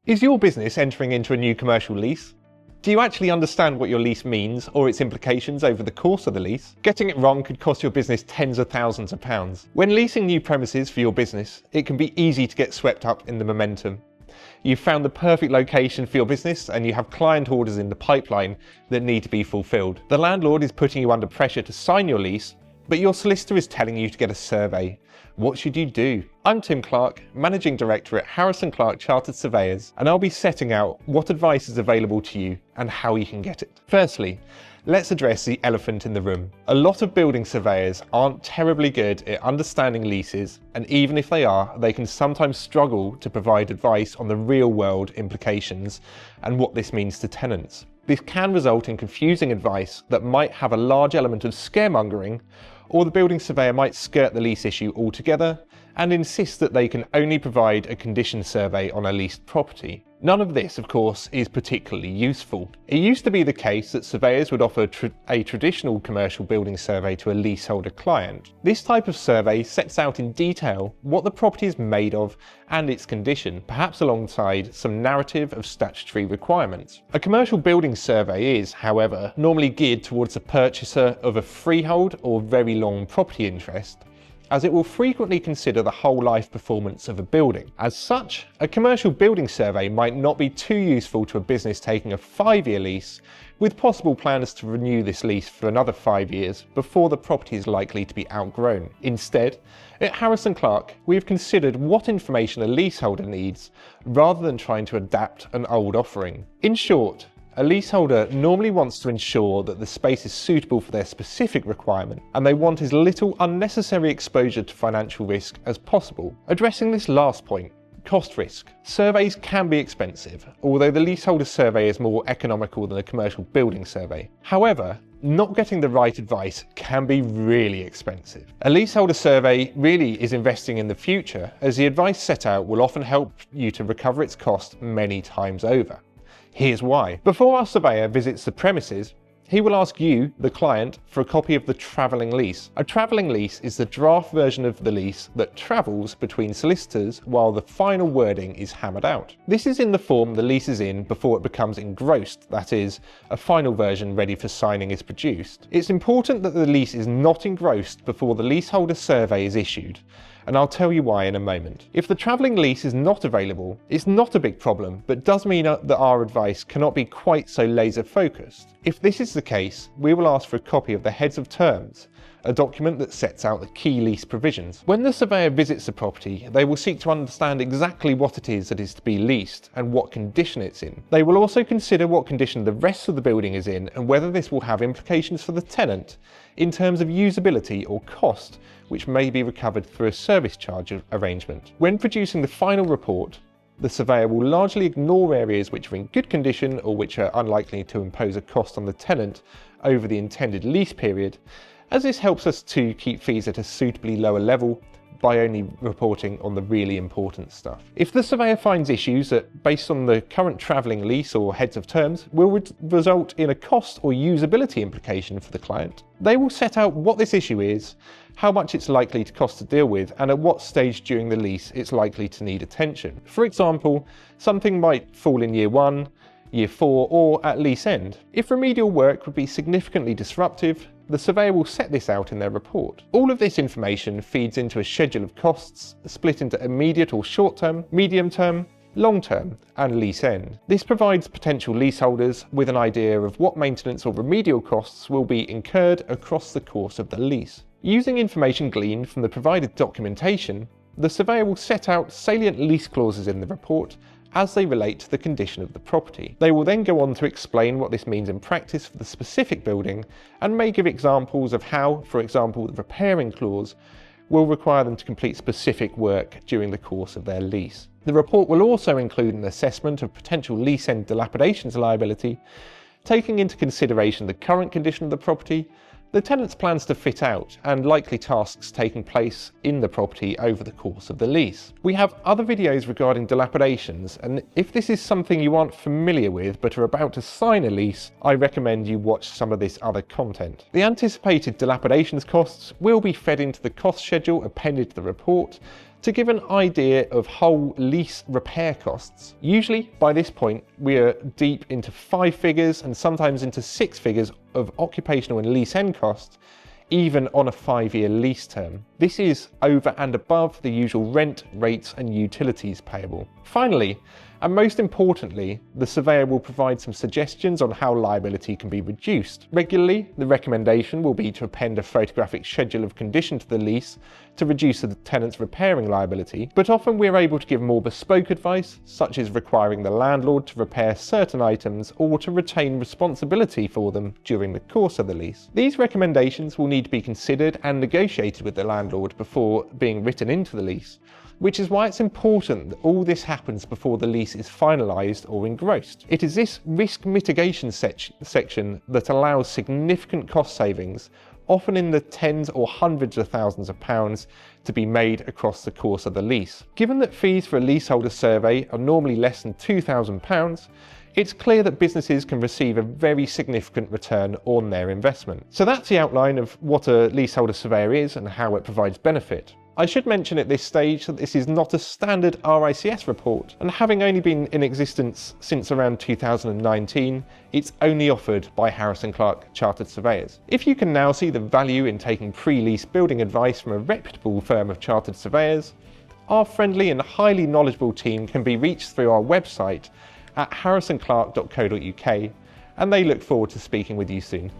Is your business entering into a new commercial lease? Do you actually understand what your lease means or its implications over the course of the lease? Getting it wrong could cost your business tens of thousands of pounds. When leasing new premises for your business, it can be easy to get swept up in the momentum. You've found the perfect location for your business and you have client orders in the pipeline that need to be fulfilled. The landlord is putting you under pressure to sign your lease, but your solicitor is telling you to get a survey. What should you do? I'm Tim Clarke, Managing Director at Harrison Clarke Chartered Surveyors, and I'll be setting out what advice is available to you and how you can get it. Firstly, let's address the elephant in the room. A lot of building surveyors aren't terribly good at understanding leases, and even if they are, they can sometimes struggle to provide advice on the real-world implications and what this means to tenants. This can result in confusing advice that might have a large element of scaremongering, or the building surveyor might skirt the lease issue altogether and insist that they can only provide a condition survey on a leased property. None of this, of course, is particularly useful. It used to be the case that surveyors would offer a traditional commercial building survey to a leaseholder client. This type of survey sets out in detail what the property is made of and its condition, perhaps alongside some narrative of statutory requirements. A commercial building survey is, however, normally geared towards the purchaser of a freehold or very long property interest, as it will frequently consider the whole life performance of a building. As such, a commercial building survey might not be too useful to a business taking a 5-year lease, with possible plans to renew this lease for another 5 years before the property is likely to be outgrown. Instead, at Harrison Clarke, we have considered what information a leaseholder needs rather than trying to adapt an old offering. In short, a leaseholder normally wants to ensure that the space is suitable for their specific requirement, and they want as little unnecessary exposure to financial risk as possible. Addressing this last point, cost risk. Surveys can be expensive, although the leaseholder survey is more economical than a commercial building survey. However, not getting the right advice can be really expensive. A leaseholder survey really is investing in the future, as the advice set out will often help you to recover its cost many times over. Here's why. Before our surveyor visits the premises, he will ask you, the client, for a copy of the travelling lease. A travelling lease is the draft version of the lease that travels between solicitors while the final wording is hammered out. This is in the form the lease is in before it becomes engrossed, that is, a final version ready for signing is produced. It's important that the lease is not engrossed before the leaseholder survey is issued, and I'll tell you why in a moment. If the travelling lease is not available, it's not a big problem, but does mean that our advice cannot be quite so laser focused. If this is the case, we will ask for a copy of the Heads of Terms, a document that sets out the key lease provisions. When the surveyor visits the property, they will seek to understand exactly what it is that is to be leased and what condition it's in. They will also consider what condition the rest of the building is in and whether this will have implications for the tenant in terms of usability or cost, which may be recovered through a service charge arrangement. When producing the final report, the surveyor will largely ignore areas which are in good condition or which are unlikely to impose a cost on the tenant over the intended lease period, as this helps us to keep fees at a suitably lower level by only reporting on the really important stuff. If the surveyor finds issues that, based on the current travelling lease or Heads of Terms, will result in a cost or usability implication for the client, they will set out what this issue is, how much it's likely to cost to deal with, and at what stage during the lease it's likely to need attention. For example, something might fall in year 1, year 4, or at lease end. If remedial work would be significantly disruptive, the surveyor will set this out in their report. All of this information feeds into a schedule of costs split into immediate or short-term, medium-term, long-term, and lease end. This provides potential leaseholders with an idea of what maintenance or remedial costs will be incurred across the course of the lease. Using information gleaned from the provided documentation, the surveyor will set out salient lease clauses in the report as they relate to the condition of the property. They will then go on to explain what this means in practice for the specific building and may give examples of how, for example, the repairing clause will require them to complete specific work during the course of their lease. The report will also include an assessment of potential lease end dilapidations liability, taking into consideration the current condition of the property, the tenant's plans to fit out, and likely tasks taking place in the property over the course of the lease. We have other videos regarding dilapidations, and if this is something you aren't familiar with but are about to sign a lease, I recommend you watch some of this other content. The anticipated dilapidations costs will be fed into the cost schedule appended to the report, To give an idea of whole lease repair costs, usually by this point we are deep into 5 figures and sometimes into 6 figures of occupational and lease end costs, even on a 5-year lease term. This is over and above the usual rent, rates and utilities payable. Finally, and most importantly, the surveyor will provide some suggestions on how liability can be reduced. Regularly, the recommendation will be to append a photographic schedule of condition to the lease to reduce the tenant's repairing liability, but often we're able to give more bespoke advice, such as requiring the landlord to repair certain items or to retain responsibility for them during the course of the lease. These recommendations will need to be considered and negotiated with the landlord before being written into the lease, which is why it's important that all this happens before the lease is finalised or engrossed. It is this risk mitigation section that allows significant cost savings, often in the tens or hundreds of thousands of pounds, to be made across the course of the lease. Given that fees for a leaseholder survey are normally less than £2,000, it's clear that businesses can receive a very significant return on their investment. So that's the outline of what a leaseholder surveyor is and how it provides benefit. I should mention at this stage that this is not a standard RICS report, and having only been in existence since around 2019, it's only offered by Harris & Clarke Chartered Surveyors. If you can now see the value in taking pre-lease building advice from a reputable firm of Chartered Surveyors, our friendly and highly knowledgeable team can be reached through our website at harrisandclarke.co.uk, and they look forward to speaking with you soon.